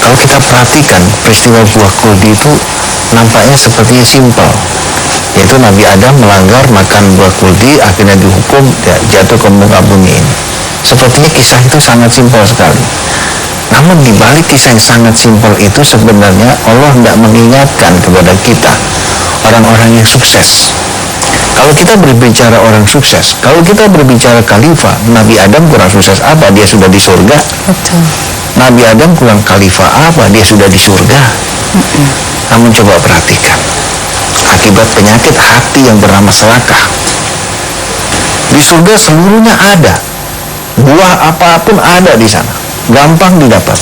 Kalau kita perhatikan peristiwa buah kuldi itu nampaknya sepertinya simpel, yaitu Nabi Adam melanggar makan buah kuldi, akhirnya dihukum jatuh ke muka bumi ini. Sepertinya kisah itu sangat simpel sekali. Namun di balik kisah yang sangat simpel itu sebenarnya Allah tidak mengingatkan kepada kita orang-orang yang sukses. Kalau kita berbicara orang sukses, kalau kita berbicara khalifah, Nabi Adam kurang sukses apa? Dia sudah di surga. Betul. Nabi Adam kurang khalifah apa? Dia sudah di surga. Namun coba perhatikan, akibat penyakit hati yang bernama serakah, di surga seluruhnya ada, buah apapun ada di sana, gampang didapat.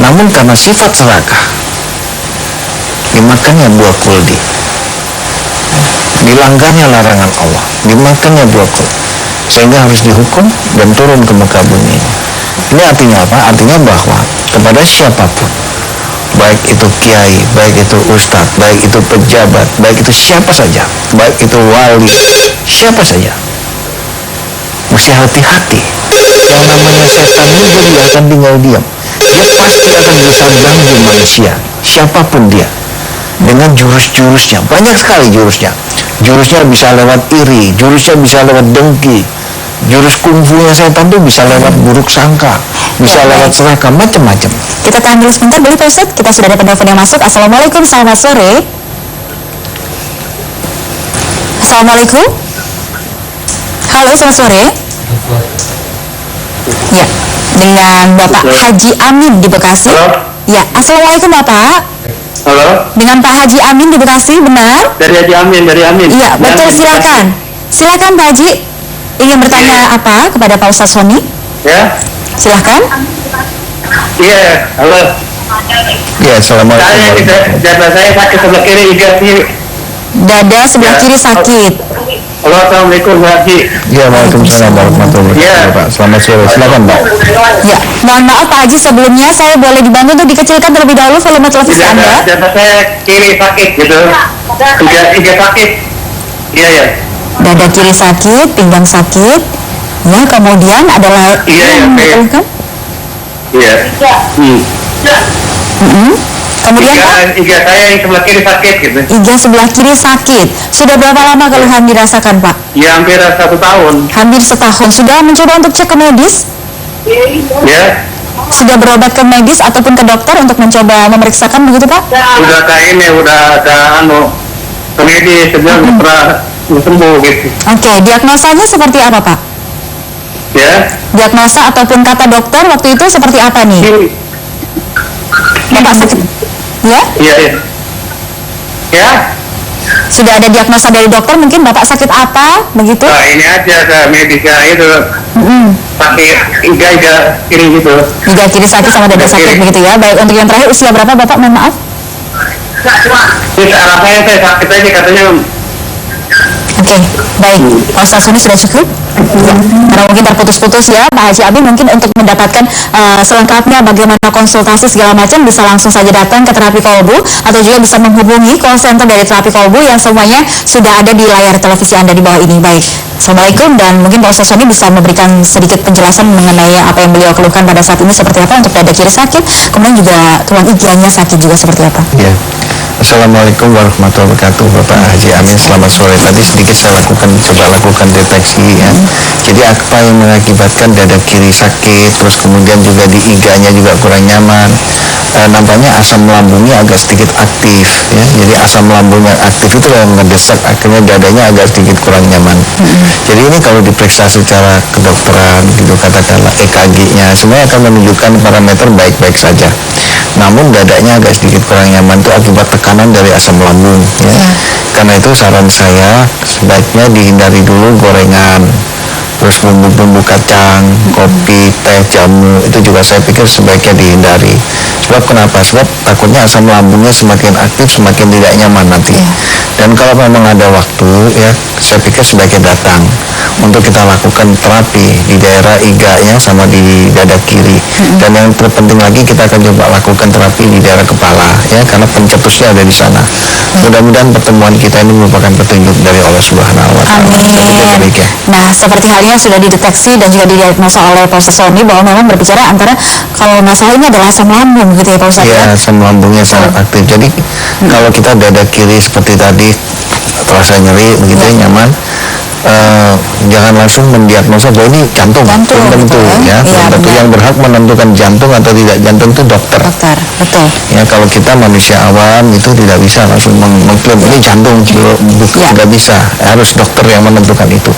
Namun karena sifat serakah, dimakannya buah kuldi, dilanggarnya larangan Allah, dimakannya buah kuldi, sehingga harus dihukum dan turun ke muka bumi. Ini artinya apa? Artinya bahwa kepada siapapun, baik itu kiai, baik itu ustadz, baik itu pejabat, baik itu siapa saja, baik itu wali, siapa saja, mesti hati-hati. Yang namanya setan ini dia tidak akan tinggal diam. Dia pasti akan bisa ganggu manusia, siapapun dia, dengan jurus-jurusnya. Banyak sekali jurusnya. Jurusnya bisa lewat iri, jurusnya bisa lewat dengki, jurus kungfunya setan itu bisa lewat buruk sangka, bisa lewat serakah, macam-macam. Kita tahan dulu sebentar, boleh Pak Ustadz? Kita sudah ada penelpon yang masuk. Assalamualaikum, selamat sore. Assalamualaikum. Halo, selamat sore. Ya, dengan Bapak Haji Amin di Bekasi. Halo. Ya, assalamualaikum Bapak. Halo, Dengan Pak Haji Amin di Bekasi, benar? dari Haji Amin, dari Amin. Iya, betul, silakan. Silakan Pak Haji. Ingin bertanya apa kepada Pak Ustadz Sony? Ya, Silakan. iya, halo. Ya, assalamualaikum. Dada saya sakit sebelah kiri, iga kiri. Dada sebelah kiri sakit. Halo, assalamualaikum Pak Haji. Ya, waalaikumsalam warahmatullahi wabarakatuh, Pak. Selamat sore, silakan Pak. Ya, mohon maaf Pak Haji, sebelumnya saya boleh dibantu untuk dikecilkan terlebih dahulu volume televisi Anda. Dada saya kiri sakit gitu. Iga sakit. Iya, ya. Dada kiri sakit, pinggang sakit. Ya, kemudian adalah Iya, yang iya. kan? Iya. Kemudian Pak, Iga saya yang sebelah kiri sakit gitu. iga sebelah kiri sakit. Sudah berapa lama keluhan dirasakan Pak? Ya, hampir 1 tahun. Hampir setahun. Sudah mencoba untuk cek ke medis? Ya, Sudah berobat ke medis ataupun ke dokter untuk mencoba memeriksakan begitu Pak? udah kayak ini, udah ada ke medis, sebenarnya nggak pernah sembuh gitu. Oke, diagnosanya seperti apa Pak? Ya. Diagnosa ataupun kata dokter waktu itu seperti apa nih? Bapak sakit? Ya? Iya, iya. Ya, Sudah ada diagnosa dari dokter, mungkin Bapak sakit apa? Begitu? nah ini aja ke medisnya itu pakai iga kiri gitu. Iga kiri sakit sama dada sakit begitu ya. Baik, untuk yang terakhir usia berapa Bapak? Mohon maaf. Terus rasanya saya sakit aja katanya. Oke, baik. Pak Ustadz Sony sudah cukup? Ya. Karena mungkin terputus-putus ya, Pak Haji Abi mungkin untuk mendapatkan selengkapnya bagaimana konsultasi segala macam bisa langsung saja datang ke terapi kolbu atau juga bisa menghubungi call center dari terapi kolbu yang semuanya sudah ada di layar televisi Anda di bawah ini. Baik, Assalamualaikum, dan mungkin Pak Ustadz Sony bisa memberikan sedikit penjelasan mengenai apa yang beliau keluhkan pada saat ini seperti apa untuk dada kiri sakit, kemudian juga tulang iganya sakit juga seperti apa. Ya. Assalamualaikum warahmatullahi wabarakatuh, Bapak Haji Amin. Selamat sore. Tadi sedikit saya coba lakukan deteksi ya. Jadi apa yang mengakibatkan dada kiri sakit, terus kemudian juga di iganya juga kurang nyaman. Nampaknya asam lambungnya agak sedikit aktif ya. Jadi asam lambung yang aktif itu yang mendesak, akhirnya dadanya agak sedikit kurang nyaman. Jadi ini kalau diperiksa secara kedokteran gitu, katakanlah EKG-nya sebenarnya akan menunjukkan parameter baik-baik saja. Namun dadanya agak sedikit kurang nyaman itu akibat tekanan dari asam lambung ya. Karena itu saran saya sebaiknya dihindari dulu gorengan, terus bumbu-bumbu kacang, kopi, teh, jamu, itu juga saya pikir sebaiknya dihindari. Sebab kenapa? Sebab takutnya asam lambungnya semakin aktif semakin tidak nyaman nanti. Dan kalau memang ada waktu ya, saya pikir sebaiknya datang untuk kita lakukan terapi di daerah iganya sama di dada kiri. Dan yang terpenting lagi kita akan coba lakukan terapi di daerah kepala ya, karena pencetusnya ada di sana. Mudah-mudahan pertemuan kita ini merupakan petunjuk dari Allah Subhanahu wa taala. Amin. Nah, seperti halnya sudah dideteksi dan juga didiagnosa oleh Pak Ustadz Sony bahwa memang berbicara antara, kalau nggak salah ini adalah asam lambung gitu ya Pak Ustadz Ya, ya? asam lambungnya sangat aktif. Jadi kalau kita dada kiri seperti tadi terasa nyeri begitu ya, nyaman, jangan langsung mendiagnosa bahwa ini jantung. Jantung, Belum tentu betul, ya. ya. Belum Iya, tentu. benar. Yang berhak menentukan jantung atau tidak jantung itu dokter. Dokter, betul. Ya, kalau kita manusia awam itu tidak bisa langsung mengklaim ini jantung, Ya. tidak bisa, harus dokter yang menentukan itu.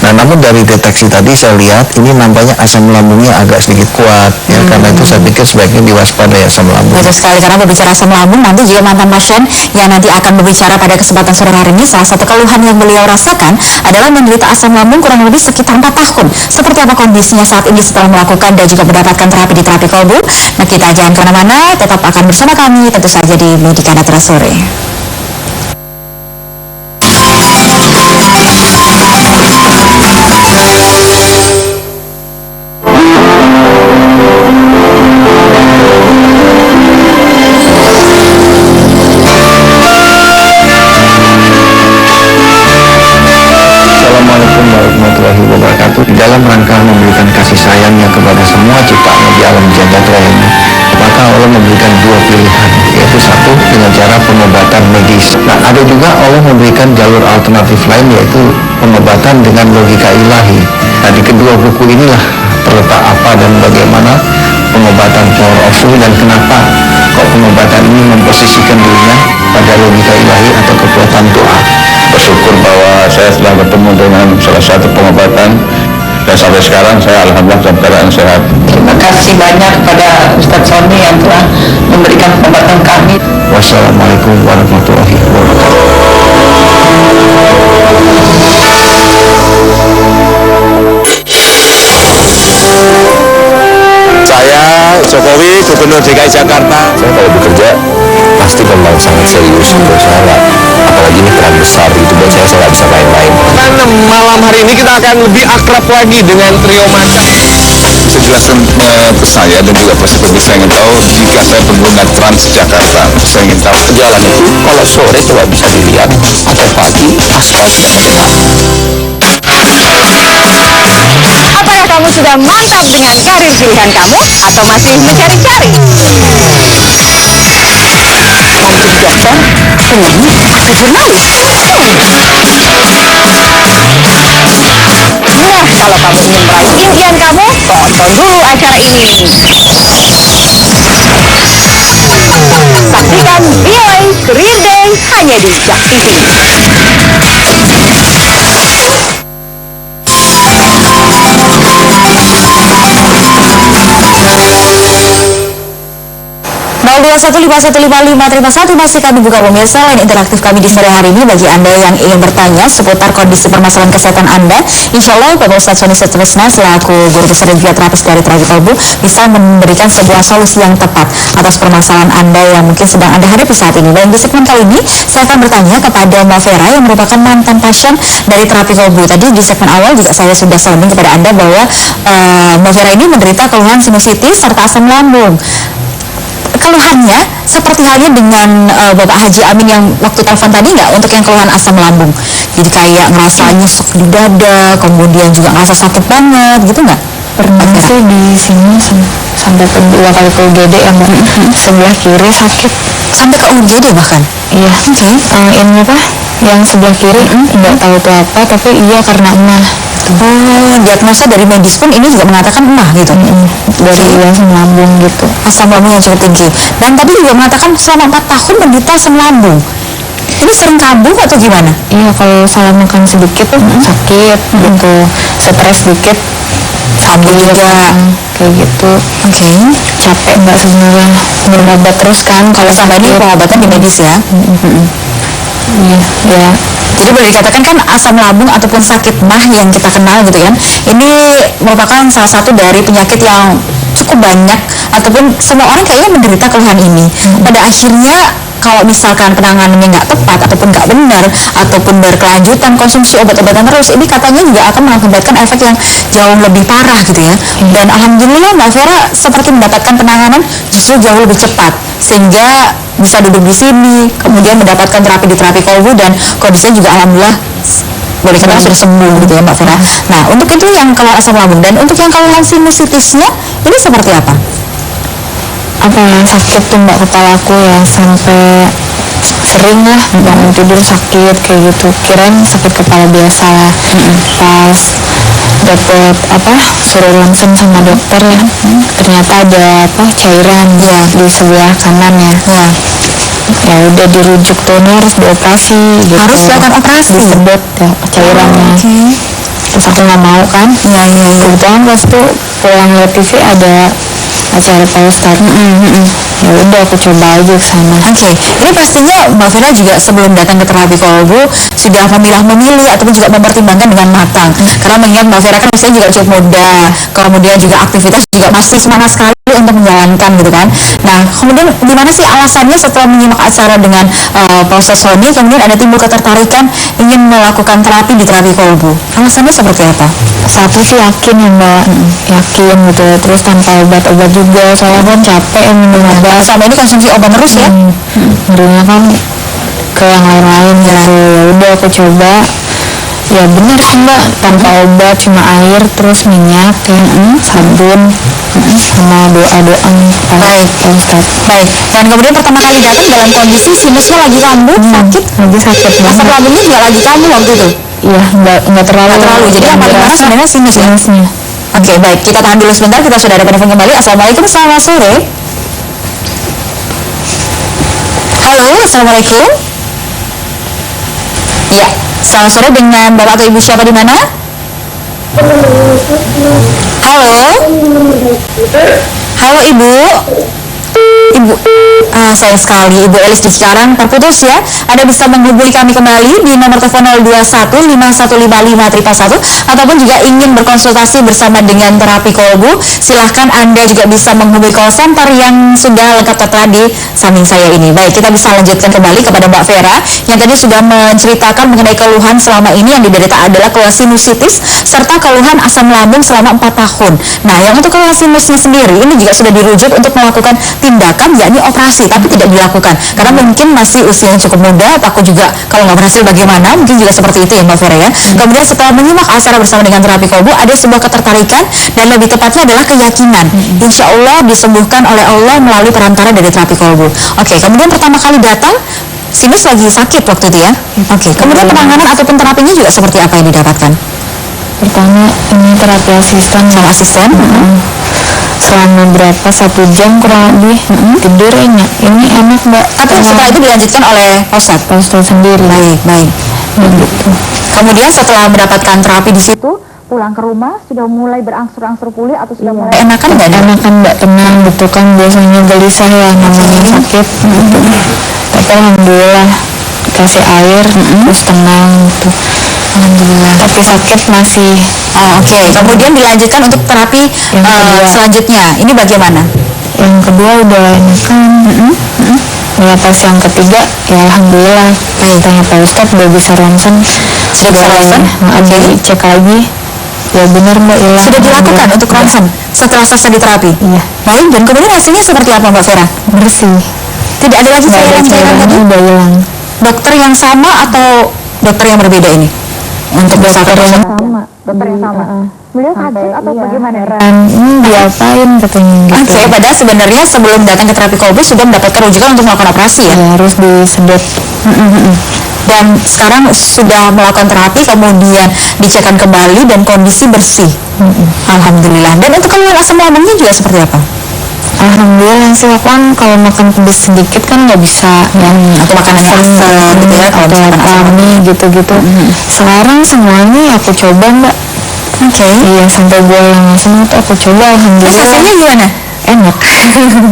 Nah, namun dari deteksi tadi saya lihat ini nampaknya asam lambungnya agak sedikit kuat ya, karena itu saya pikir sebaiknya diwaspadai asam lambung. Betul sekali, karena berbicara asam lambung nanti juga mantan pasien yang nanti akan berbicara pada kesempatan sore hari ini, salah satu keluhan yang beliau rasakan adalah menderita asam lambung kurang lebih sekitar 4 tahun. Seperti apa kondisinya saat ini setelah melakukan dan juga mendapatkan terapi di terapi kolbu? Nah, kita jangan kemana-mana, tetap akan bersama kami tentu saja di Medika Netra Sore. Assalamualaikum warahmatullahi wabarakatuh. Di dalam rangka memberikan kasih sayangnya kepada semua ciptaannya di alam jagat raya ini, maka Allah memberikan dua pilihan, yaitu satu dengan cara pengobatan medis. Nah, ada juga Allah memberikan jalur alternatif lain, yaitu pengobatan dengan logika ilahi. Nah, di kedua buku inilah terletak apa dan bagaimana pengobatan power of soul dan kenapa kok pengobatan ini memposisikan dirinya pada logika ilahi atau kekuatan doa. Bersyukur bahwa saya telah bertemu dengan salah satu pengobatan dan sampai sekarang saya alhamdulillah dalam keadaan sehat. Terima kasih banyak kepada Ustadz Sony yang telah memberikan pengobatan kami. Wassalamualaikum warahmatullahi wabarakatuh. Saya Jokowi, Gubernur DKI Jakarta. Saya kalau bekerja pasti memang sangat serius untuk saya, apalagi ini peran besar itu buat saya nggak bisa main-main. Karena malam hari ini kita akan lebih akrab lagi dengan trio macan. Saya jelaskan ke saya dan juga peserta, saya ingin tahu jika saya pengguna Transjakarta, saya ingin tahu jalan itu kalau sore coba bisa dilihat atau pagi aspalnya merah. Apakah kamu sudah mantap dengan karir pilihan kamu atau masih mencari-cari? Dokter, penyanyi, atau jurnalis? Nah, kalau kamu ingin meraih impian kamu, tonton dulu acara ini. Saksikan VOA Career Day hanya di Jak TV. Masih kami buka pemirsa line interaktif kami di sore hari ini bagi Anda yang ingin bertanya seputar kondisi permasalahan kesehatan Anda. Insya Allah Bapak Ustadz Sony Setresna selaku guru besar dan juga terapis dari terapi kolbu bisa memberikan sebuah solusi yang tepat atas permasalahan Anda yang mungkin sedang Anda hadapi saat ini. Dan di segmen kali ini saya akan bertanya kepada Mbak Vera yang merupakan mantan pasien dari terapi kolbu. Tadi di segmen awal juga saya sudah sounding kepada Anda bahwa Mbak Vera ini menderita keluhan sinusitis serta asam lambung. Keluhannya seperti halnya dengan Bapak Haji Amin yang waktu telepon tadi nggak untuk yang keluhan asam lambung? Jadi kayak ngerasa nyesek di dada, kemudian juga ngerasa sakit banget gitu nggak? Pernah sih di sini sampai ke 2 kali ke UGD yang sebelah kiri sakit. Sampai ke UGD bahkan? Iya. Ini apa? Yang sebelah kiri nggak tahu itu apa, tapi iya karena emah. Oh, diagnosa dari medis pun ini juga mengatakan emah gitu? Dari asam lambung gitu. Asam lambung yang cukup tinggi. Dan tadi juga mengatakan selama 4 tahun menderita asam lambung. Ini sering kambuh atau gimana? Iya, kalau salah makan sedikit tuh sakit gitu, stres sedikit Kambuh juga. kayak gitu. Oke. Capek nggak sebenarnya, minum obat terus kan kalau Sama ini sakit. pengobatan di medis ya? Iya, ya. Jadi boleh dikatakan kan asam lambung ataupun sakit mah yang kita kenal gitu kan, ini merupakan salah satu dari penyakit yang cukup banyak ataupun semua orang kayaknya menderita keluhan ini. Pada akhirnya kalau misalkan penanganannya nggak tepat ataupun nggak benar ataupun berkelanjutan konsumsi obat-obatan terus, ini katanya juga akan mengakibatkan efek yang jauh lebih parah gitu ya. Dan alhamdulillah Mbak Vera seperti mendapatkan penanganan justru jauh lebih cepat sehingga bisa duduk di sini, kemudian mendapatkan terapi di terapi kolbu dan kondisinya juga alhamdulillah boleh katakan sudah sembuh gitu ya Mbak Vera. Nah, untuk itu yang kalau asam lambung dan untuk yang keluhan sinusitisnya ini seperti apa? apa ya, sakit tuh Mbak kepalaku ya, sampai sering lah bangun tidur sakit kayak gitu, kirain sakit kepala biasa. Pas dapet suruh ronsen sama dokter ya, ternyata ada cairan ya di sebelah kanan ya. Ya udah dirujuk tuh, ini harus dioperasi gitu. Harus dilakukan operasi? Disedot ya cairannya. Terus aku nggak mau kan. Kebetulan pas itu pulang lihat TV ada acara Pak Ustadz. Ya udah aku coba aja ke sana. Ini pastinya Mbak Vera juga sebelum datang ke terapi kolbu sudah memilih ataupun juga mempertimbangkan dengan matang. Karena mengingat Mbak Vera kan usianya juga cukup muda, kemudian juga aktivitas juga masih semangat sekali untuk menjalankan gitu kan. Nah, kemudian gimana sih alasannya setelah menyimak acara dengan Pak Ustadz Sony, kemudian ada timbul ketertarikan ingin melakukan terapi di terapi kolbu? Alasannya seperti apa? Satu sih yakin ya Mbak, yakin gitu, terus tanpa obat-obat juga, soalnya kan capek minum obat. Sama ini konsumsi obat terus ya? Ngerinya kan ke yang lain-lain gitu. Ya udah aku coba, ya bener sih Mbak, tanpa obat, cuma air terus minyak ya, sabun sama doa-doa. Baik, baik. Dan kemudian pertama kali datang dalam kondisi sinusnya lagi kambuh, sakit, lagi sakit banget. asam lambungnya juga lagi kambuh waktu itu. Iya, nggak terlalu. Jadi yang paling parah sebenarnya sinus ya. Oke, baik. Kita tahan dulu sebentar. Kita sudah ada telepon kembali. Assalamualaikum, selamat sore. Halo, assalamualaikum. Ya, selamat sore dengan Bapak atau Ibu siapa di mana? Halo. Halo Ibu. Ibu, sayang sekali Ibu Elis di Cikarang terputus ya. Anda bisa menghubungi kami kembali di nomor telepon 0215155 ataupun juga ingin berkonsultasi bersama dengan terapi kolbu, silahkan Anda juga bisa menghubungi call center yang sudah lengkap tertera di samping saya ini. Baik, kita bisa lanjutkan kembali kepada Mbak Vera yang tadi sudah menceritakan mengenai keluhan selama ini yang diderita adalah keluhan sinusitis serta keluhan asam lambung selama 4 tahun. Nah, yang untuk keluhan sinusnya sendiri ini juga sudah dirujuk untuk melakukan tindakan yakni operasi, tapi tidak dilakukan karena mungkin masih usianya cukup muda, takut juga kalau nggak berhasil bagaimana, mungkin juga seperti itu ya Mbak Vera ya. Kemudian setelah menyimak acara bersama dengan terapi kolbu, ada sebuah ketertarikan dan lebih tepatnya adalah keyakinan insya Allah disembuhkan oleh Allah melalui perantara dari terapi kolbu. Oke, kemudian pertama kali datang sinus lagi sakit waktu itu ya. Oke, kemudian penanganan ataupun terapinya juga seperti apa yang didapatkan? Pertama ini terapi asisten Sama asisten? selama berapa, 1 jam kurang lebih. Tidur enak, ini enak Mbak. Tapi setelah itu dilanjutkan oleh Pak Ustadz sendiri. Baik. Gitu. Kemudian setelah mendapatkan terapi di situ, pulang ke rumah sudah mulai berangsur-angsur pulih atau sudah mulai enakan nggak? Enakan Mbak, tenang gitu kan, biasanya gelisah ya namanya sakit. Tapi alhamdulillah kasih air terus tenang gitu. Alhamdulillah. Tapi sakit masih. Oke. Kemudian dilanjutkan untuk terapi selanjutnya. Ini bagaimana? Yang kedua udah enakan. Ya pas yang ketiga ya alhamdulillah. Tanya Pak Ustadz udah bisa ronsen. Sudah bisa ronsen? Ada cek lagi. Ya benar Mbak, hilang. Sudah dilakukan untuk ronsen setelah selesai di terapi? Iya. Baik, dan kemudian hasilnya seperti apa Mbak Vera? Bersih. Tidak ada lagi cairan-cairan tadi? Udah hilang. Dokter yang sama atau dokter yang berbeda ini? Untuk Dokter yang sama. Dokter yang sama. Beliau kaget atau bagaimana? Diapain katanya gitu. Oke, padahal sebenarnya sebelum datang ke terapi kolbu sudah mendapatkan rujukan untuk melakukan operasi ya? Ya harus disedot. Dan sekarang sudah melakukan terapi, kemudian dicekkan kembali dan kondisi bersih. Alhamdulillah. Dan untuk keluhan asam lambungnya juga seperti apa? Alhamdulillah sih, aku kan kalau makan pedas sedikit kan nggak bisa atau makanannya asam gitu ya, kalau misalkan alami gitu-gitu. Sekarang semuanya aku coba Mbak. Oke. Iya, sampai gue yang asam itu aku coba, alhamdulillah. Terus hasilnya gimana? Enak.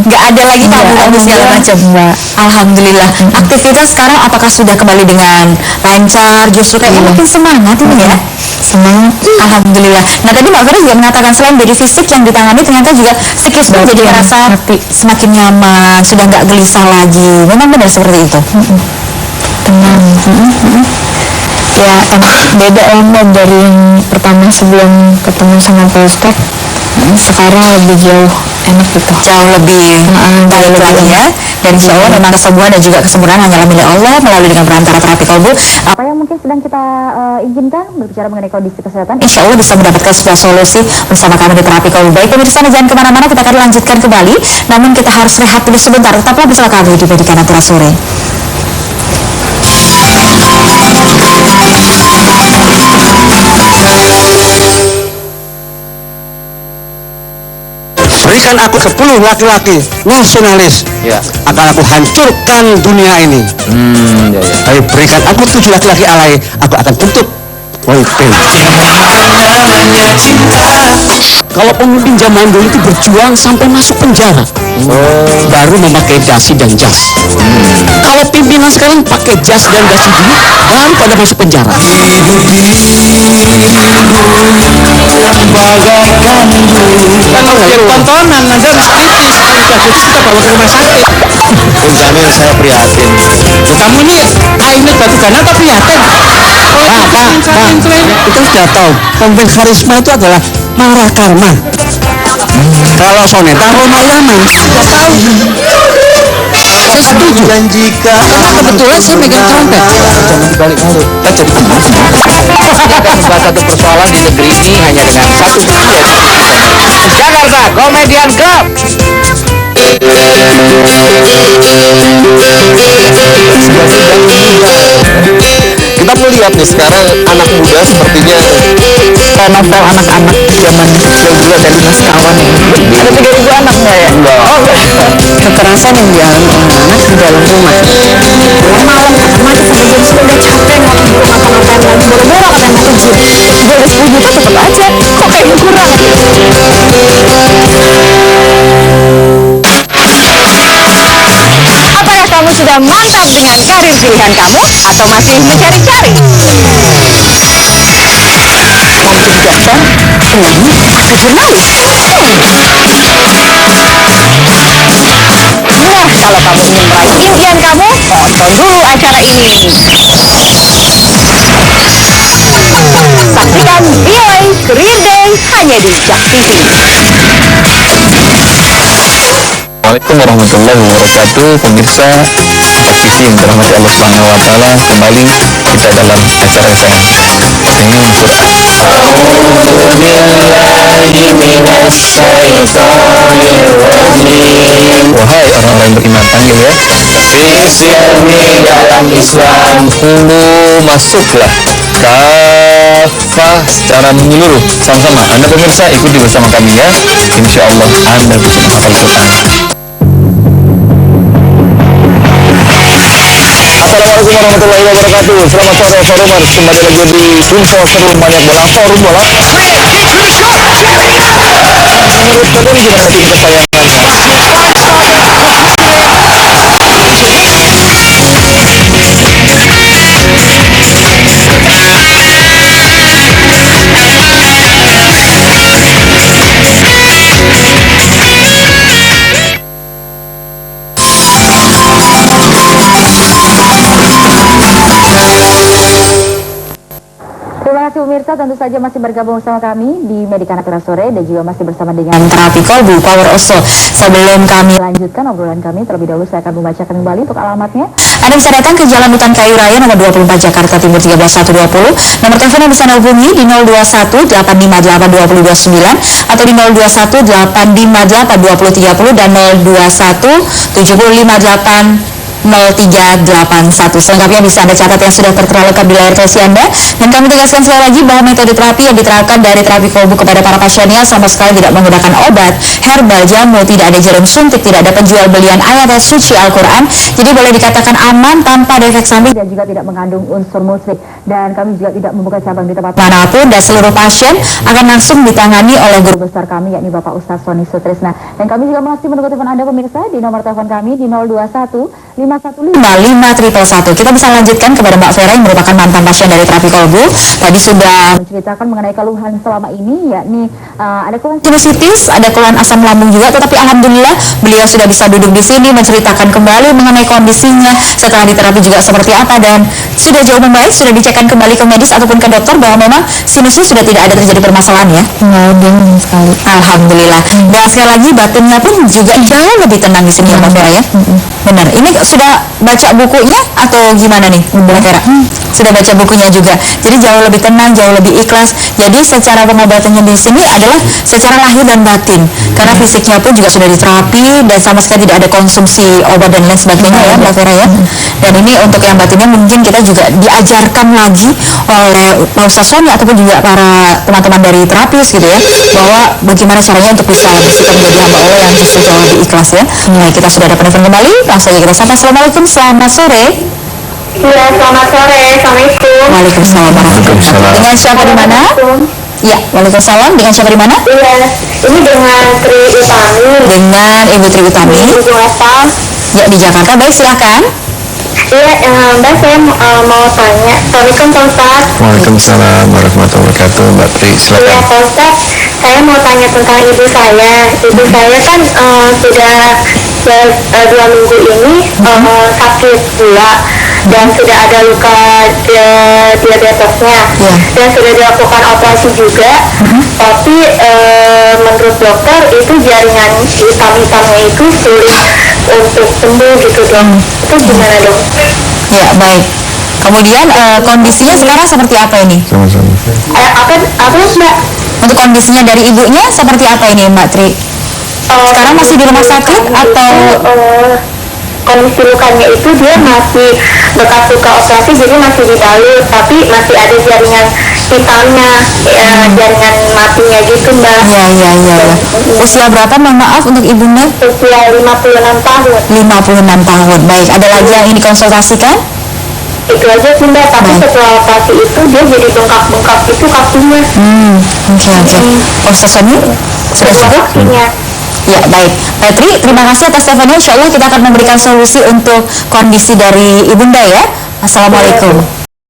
Nggak ada lagi tamu segala macam. Alhamdulillah. Aktivitas sekarang apakah sudah kembali dengan lancar? Justru kayak makin semangat ini ya. Semangat. Alhamdulillah. Nah tadi Mbak Vera juga mengatakan selain dari fisik yang ditangani, ternyata juga psikis pun jadi merasa semakin nyaman, sudah nggak gelisah lagi. Memang benar seperti itu. Tenang. Ya beda Mbak dari yang pertama sebelum ketemu sama Pak Ustadz. Sekarang lebih jauh enak gitu. Jauh lebih baik lagi ya. Dan insya Allah memang kesembuhan dan juga kesempurnaan hanyalah milik Allah melalui dengan perantara terapi kolbu. Apa yang mungkin sedang kita inginkan berbicara mengenai kondisi kesehatan, insya Allah bisa mendapatkan sebuah solusi bersama kami di terapi kolbu. Baik pemirsa, jangan kemana-mana, kita akan lanjutkan kembali. Namun kita harus rehat dulu sebentar. Tetaplah bersama kami di Medica Natura Sore. Berikan aku 10 laki-laki nasionalis, akan aku hancurkan dunia ini. Tapi berikan aku 7 laki-laki alay, aku akan tutup pemimpin. Kalau pemimpin zaman dulu itu berjuang sampai masuk penjara, baru memakai dasi dan jas. Kalau pimpinan sekarang pakai jas dan dasi dulu, baru pada masuk penjara. Kalau jadi tontonan, Anda harus kritis. Kasus kita bawa ke rumah sakit. Bung Jamil, saya prihatin. Kamu ini Ainut Batu Gana atau prihatin? Itu sudah tahu. Pemimpin karisma itu adalah Mara Karma. Kalau soneta Roma Irama. Sudah tahu. Saya setuju. Karena kebetulan saya megang trompet. Jangan dibalik-balik. Kita jadi pembaca. Kita akan membahas satu persoalan di negeri ini hanya dengan satu komedian. Jakarta Comedian Club. Kita melihat nih sekarang anak muda sepertinya Novel anak-anak zaman dulu ada 5 sekawan ini. Ada 3.000 anak nggak ya? Kekerasan yang dialami oleh anak di dalam rumah. Pulang malam mati sampai jam 10 udah capek nggak mau ngapa-ngapain lagi. Boro-boro katanya mau ke gym. Juga udah 10 juta tetap aja. Kok kayaknya kurang? Apakah kamu sudah mantap dengan karir pilihan kamu atau masih mencari-cari? Mau jadi dokter, penyanyi, atau jurnalis? Wah, kalau kamu ingin meraih impian kamu, tonton dulu acara ini. Saksikan VOA Career Day hanya di JAK TV. Assalamualaikum warahmatullahi wabarakatuh. Pemirsa TV yang dirahmati Allah Subhanahu wa taala, kembali kita dalam acara saya Pengen Quran. Wahai orang-orang yang beriman, panggil ya. Fisilmi dalam Islam. Masuklah kafah secara menyeluruh. Sama-sama, Anda pemirsa ikuti bersama kami ya. Insya Allah Anda bisa menghafal Quran. Assalamualaikum warahmatullahi wabarakatuh. Selamat sore Forumers, kembali lagi di Info Seru Banyak Bola Forum Bola. Menurut kalian gimana tim kesayangan? Terima kasih pemirsa, tentu saja masih bergabung bersama kami di Medica Natura Sore dan juga masih bersama dengan terapi kolbu Power Oso. Sebelum kami lanjutkan obrolan kami, terlebih dahulu saya akan membacakan kembali untuk alamatnya. Anda bisa datang ke Jalan Hutan Kayu Raya nomor 24 Jakarta Timur 13120. Nomor telepon yang bisa Anda hubungi di 021 858 2029 atau di 021 858 2030 dan 021 758 0381. Selengkapnya bisa Anda catat yang sudah tertera lengkap di layar televisi Anda. Dan kami tegaskan sekali lagi bahwa metode terapi yang diterapkan dari terapi kolbu kepada para pasiennya sama sekali tidak menggunakan obat, herbal, jamu, tidak ada jarum suntik, tidak ada penjual belian ayat suci Al-Quran. Jadi boleh dikatakan aman tanpa ada efek samping dan juga tidak mengandung unsur musrik. Dan kami juga tidak membuka cabang di tempat manapun dan seluruh pasien akan langsung ditangani oleh guru besar kami yakni Bapak Ustaz Sony Sutrisna. Dan kami juga masih menunggu telepon Anda pemirsa di nomor telepon kami di 021 515 Kita bisa lanjutkan kepada Mbak Vera yang merupakan mantan pasien dari terapi kolbu. Tadi sudah menceritakan mengenai keluhan selama ini, yakni ada keluhan sinusitis, ada keluhan asam lambung juga. Tetapi alhamdulillah beliau sudah bisa duduk di sini menceritakan kembali mengenai kondisinya setelah diterapi juga seperti apa, dan sudah jauh membaik, sudah dicekkan kembali ke medis ataupun ke dokter bahwa memang sinusnya sudah tidak ada terjadi permasalahan ya. Nggak ada sekali. Alhamdulillah. Dan sekali lagi batinnya pun juga jauh lebih tenang di sini ya Mbak Vera ya. Benar. Ini sudah baca bukunya atau gimana nih, Bunda Vera? Sudah baca bukunya juga. Jadi jauh lebih tenang, jauh lebih ikhlas. Jadi secara pengobatannya di sini adalah secara lahir dan batin. Karena fisiknya pun juga sudah diterapi dan sama sekali tidak ada konsumsi obat dan lain sebagainya ya, Mbak Vera ya. Dan ini untuk yang batinnya mungkin kita juga diajarkan lagi oleh Pak Ustaz Sony ataupun juga para teman-teman dari terapis gitu ya, bahwa bagaimana caranya untuk bisa bersikap menjadi hamba Allah yang justru jauh lebih ikhlas ya. Nah, kita sudah dapat telepon kembali. Langsung saja kita sapa. Assalamualaikum, selamat sore. Iya, selamat sore. Assalamualaikum. Waalaikumsalam warahmatullahi wabarakatuh. Dengan siapa di mana? Iya, waalaikumsalam. Dengan siapa di mana? Iya, ini dengan Tri Utami. Dengan Ibu Tri Utami. Di Jakarta. Ya, di Jakarta. Baik, silakan. Iya, Mbak, saya mau tanya. Assalamualaikum, Pak Ustaz. Waalaikumsalam warahmatullahi wabarakatuh. Mbak Pri, Iya, silakan. Pak Ustaz. Saya mau tanya tentang ibu saya. Ibu saya kan sudah 2 minggu ini sakit gula dan sudah ada luka diabetesnya dan sudah dilakukan operasi juga. Tapi menurut dokter itu jaringan hitam-hitamnya itu sulit untuk sembuh gitu dong. Itu gimana dong? Ya, baik. Kemudian kondisinya sekarang seperti apa ini? Sama-sama. Apa Mbak? Untuk kondisinya dari ibunya seperti apa ini, Mbak Tri? Sekarang masih di rumah sakit atau? Kondisi lukanya itu dia masih bekas luka operasi, jadi masih dibalut, tapi masih ada jaringan hitamnya, jaringan matinya gitu, Mbak. Ya. Usia berapa, mohon maaf, untuk ibunda? Usia 56 tahun. 56 tahun. Baik, ada lagi yang ingin dikonsultasikan? Itu aja sih, Mbak, tapi setelah operasi itu dia jadi bengkak-bengkak gitu kakinya. Oke. Ustaz Sony, sudah cukup? Kakinya. Ya, baik. Tri, terima kasih atas teleponnya. Insya Allah kita akan memberikan solusi untuk kondisi dari ibunda ya. Assalamualaikum.